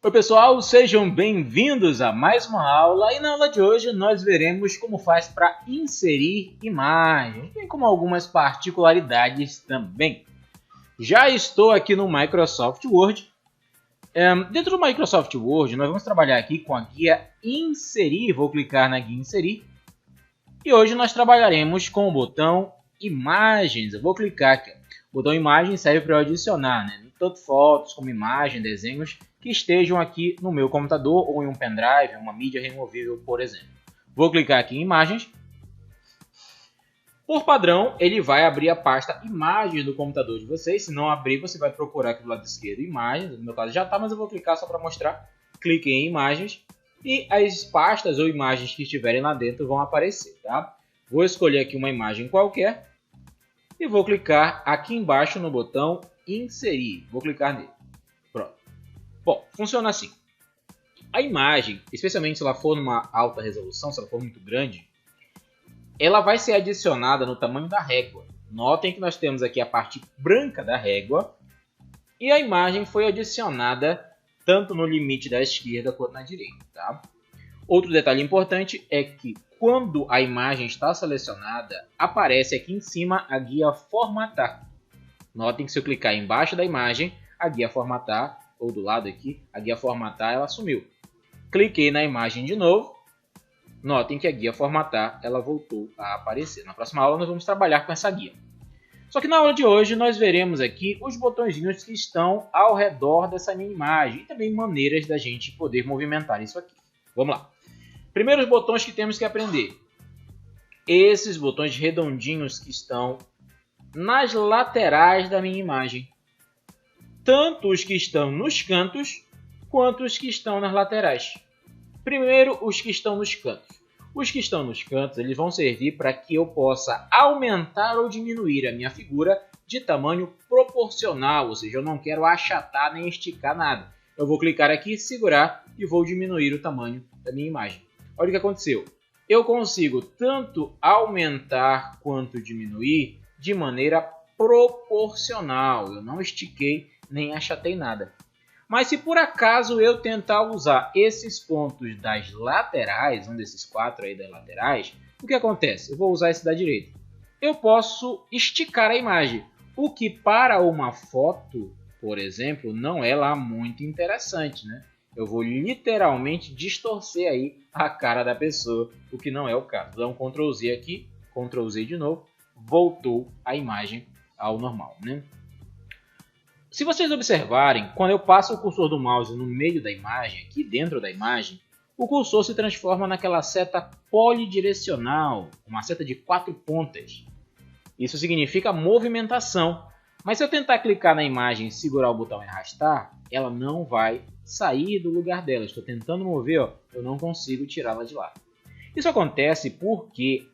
Oi pessoal, sejam bem-vindos a mais uma aula e na aula de hoje nós veremos como faz para inserir imagens, bem como algumas particularidades também. Já estou aqui no Microsoft Word. Dentro do Microsoft Word nós vamos trabalhar aqui com a guia Inserir, vou clicar na guia Inserir e hoje nós trabalharemos com o botão Imagens. Eu vou clicar aqui. O botão Imagens serve para eu adicionar, tanto fotos como imagens, desenhos que estejam aqui no meu computador ou em um pendrive, uma mídia removível, por exemplo. Vou clicar aqui em Imagens. Por padrão, ele vai abrir a pasta Imagens do computador de vocês. Se não abrir, você vai procurar aqui do lado esquerdo Imagens. No meu caso já está, mas eu vou clicar só para mostrar. Clique em Imagens e as pastas ou imagens que estiverem lá dentro vão aparecer, tá? Vou escolher aqui uma imagem qualquer e vou clicar aqui embaixo no botão Inserir. Vou clicar nele. Pronto. Bom, funciona assim. A imagem, especialmente se ela for numa alta resolução, se ela for muito grande, ela vai ser adicionada no tamanho da régua. Notem que nós temos aqui a parte branca da régua e a imagem foi adicionada tanto no limite da esquerda quanto na direita, tá? Outro detalhe importante é que quando a imagem está selecionada, aparece aqui em cima a guia Formatar. Notem que se eu clicar embaixo da imagem, a guia Formatar, ou do lado aqui, a guia Formatar, ela sumiu. Cliquei na imagem de novo. Notem que a guia Formatar, ela voltou a aparecer. Na próxima aula nós vamos trabalhar com essa guia. Só que na aula de hoje nós veremos aqui os botõezinhos que estão ao redor dessa minha imagem. E também maneiras da gente poder movimentar isso aqui. Vamos lá. Primeiros botões que temos que aprender. Esses botões redondinhos que estão nas laterais da minha imagem. Tanto os que estão nos cantos, quanto os que estão nas laterais. Primeiro, os que estão nos cantos. Os que estão nos cantos, eles vão servir para que eu possa aumentar ou diminuir a minha figura de tamanho proporcional, ou seja, eu não quero achatar nem esticar nada. Eu vou clicar aqui, segurar e vou diminuir o tamanho da minha imagem. Olha o que aconteceu. Eu consigo tanto aumentar quanto diminuir de maneira proporcional. Eu não estiquei nem achatei nada. Mas se por acaso eu tentar usar esses pontos das laterais, um desses quatro aí das laterais, o que acontece? Eu vou usar esse da direita. Eu posso esticar a imagem, o que para uma foto, por exemplo, não é lá muito interessante, né? Eu vou literalmente distorcer aí a cara da pessoa, o que não é o caso. Dá um Ctrl Z aqui, Ctrl Z de novo, voltou a imagem ao normal, né? Se vocês observarem, quando eu passo o cursor do mouse no meio da imagem, aqui dentro da imagem, o cursor se transforma naquela seta polidirecional, uma seta de 4 pontas. Isso significa movimentação. Mas se eu tentar clicar na imagem e segurar o botão e arrastar, ela não vai sair do lugar dela. Estou tentando mover, ó, eu não consigo tirá-la de lá. Isso acontece porque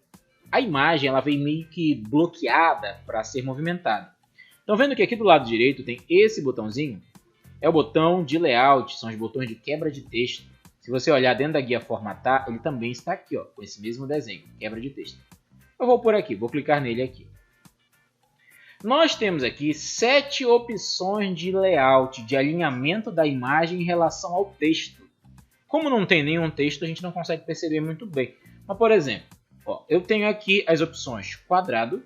a imagem ela vem meio que bloqueada para ser movimentada. Estão vendo que aqui do lado direito tem esse botãozinho? É o botão de layout, são os botões de quebra de texto. Se você olhar dentro da guia Formatar, ele também está aqui, ó, com esse mesmo desenho, quebra de texto. Eu vou por aqui, vou clicar nele aqui. Nós temos aqui 7 opções de layout, de alinhamento da imagem em relação ao texto. Como não tem nenhum texto, a gente não consegue perceber muito bem. Mas, por exemplo, ó, eu tenho aqui as opções quadrado,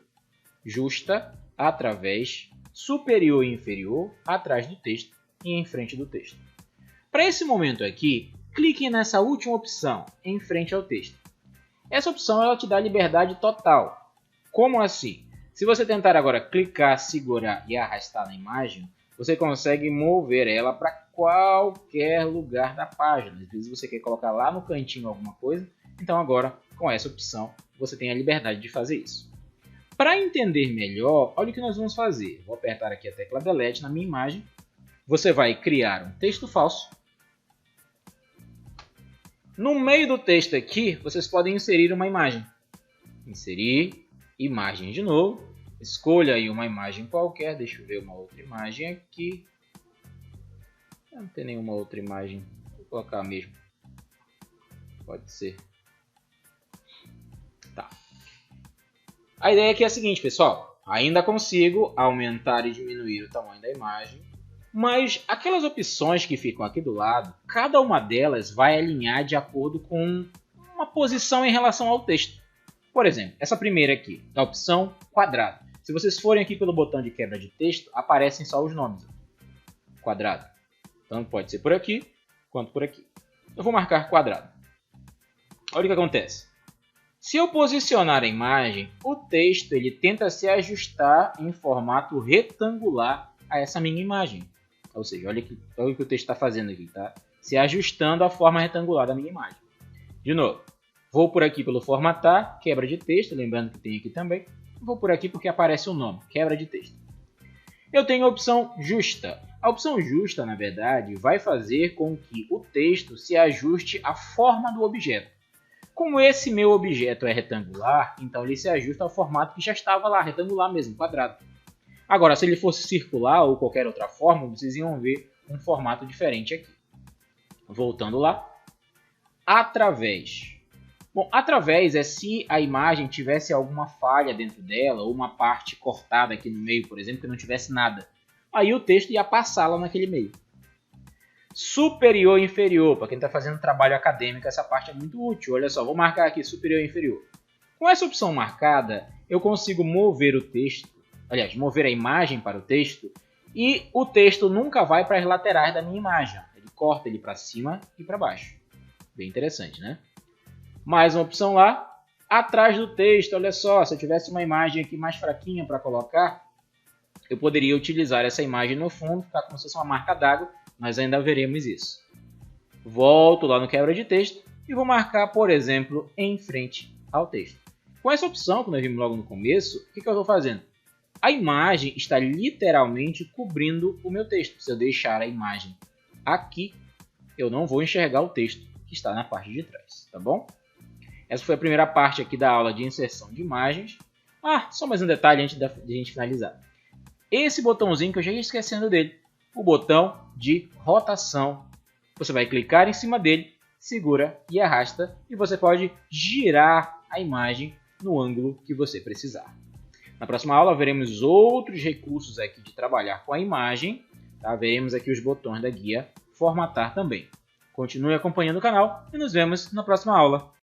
justa, através, superior e inferior, atrás do texto e em frente do texto. Para esse momento aqui, clique nessa última opção, em frente ao texto. Essa opção ela te dá liberdade total. Como assim? Se você tentar agora clicar, segurar e arrastar na imagem, você consegue mover ela para qualquer lugar da página. Às vezes você quer colocar lá no cantinho alguma coisa, então agora com essa opção você tem a liberdade de fazer isso. Para entender melhor, olha o que nós vamos fazer. Vou apertar aqui a tecla Delete na minha imagem. Você vai criar um texto falso. No meio do texto aqui, vocês podem inserir uma imagem. Inserir, imagem de novo. Escolha aí uma imagem qualquer. Deixa eu ver uma outra imagem aqui. Não tem nenhuma outra imagem. Vou colocar mesmo. Pode ser. Tá. A ideia aqui é a seguinte, pessoal. Ainda consigo aumentar e diminuir o tamanho da imagem. Mas aquelas opções que ficam aqui do lado, cada uma delas vai alinhar de acordo com uma posição em relação ao texto. Por exemplo, essa primeira aqui, a opção quadrado. Se vocês forem aqui pelo botão de quebra de texto, aparecem só os nomes. Quadrado. Tanto pode ser por aqui, quanto por aqui. Eu vou marcar quadrado. Olha o que acontece. Se eu posicionar a imagem, o texto ele tenta se ajustar em formato retangular a essa minha imagem. Ou seja, olha o que o texto está fazendo aqui, tá? Se ajustando à forma retangular da minha imagem. De novo, vou por aqui pelo formatar, quebra de texto, lembrando que tem aqui também. Vou por aqui porque aparece o nome, quebra de texto. Eu tenho a opção justa. A opção justa, na verdade, vai fazer com que o texto se ajuste à forma do objeto. Como esse meu objeto é retangular, então ele se ajusta ao formato que já estava lá, retangular mesmo, quadrado. Agora, se ele fosse circular ou qualquer outra forma, vocês iam ver um formato diferente aqui. Voltando lá. Através. Bom, através é se a imagem tivesse alguma falha dentro dela, ou uma parte cortada aqui no meio, por exemplo, que não tivesse nada. Aí o texto ia passar lá naquele meio. Superior e inferior, para quem está fazendo trabalho acadêmico, essa parte é muito útil. Olha só, vou marcar aqui superior e inferior. Com essa opção marcada, eu consigo mover o texto, aliás, mover a imagem para o texto, e o texto nunca vai para as laterais da minha imagem. Ele corta ele para cima e para baixo. Bem interessante, né? Mais uma opção lá, atrás do texto. Olha só, se eu tivesse uma imagem aqui mais fraquinha para colocar, eu poderia utilizar essa imagem no fundo, ficar como se fosse uma marca d'água, mas ainda veremos isso. Volto lá no quebra de texto e vou marcar, por exemplo, em frente ao texto. Com essa opção, que nós vimos logo no começo, o que eu estou fazendo? A imagem está literalmente cobrindo o meu texto. Se eu deixar a imagem aqui, eu não vou enxergar o texto que está na parte de trás, tá bom? Essa foi a primeira parte aqui da aula de inserção de imagens. Só mais um detalhe antes de a gente finalizar. Esse botãozinho que eu já ia esquecendo dele, o botão de rotação. Você vai clicar em cima dele, segura e arrasta e você pode girar a imagem no ângulo que você precisar. Na próxima aula veremos outros recursos aqui de trabalhar com a imagem. Tá? Veremos aqui os botões da guia formatar também. Continue acompanhando o canal e nos vemos na próxima aula.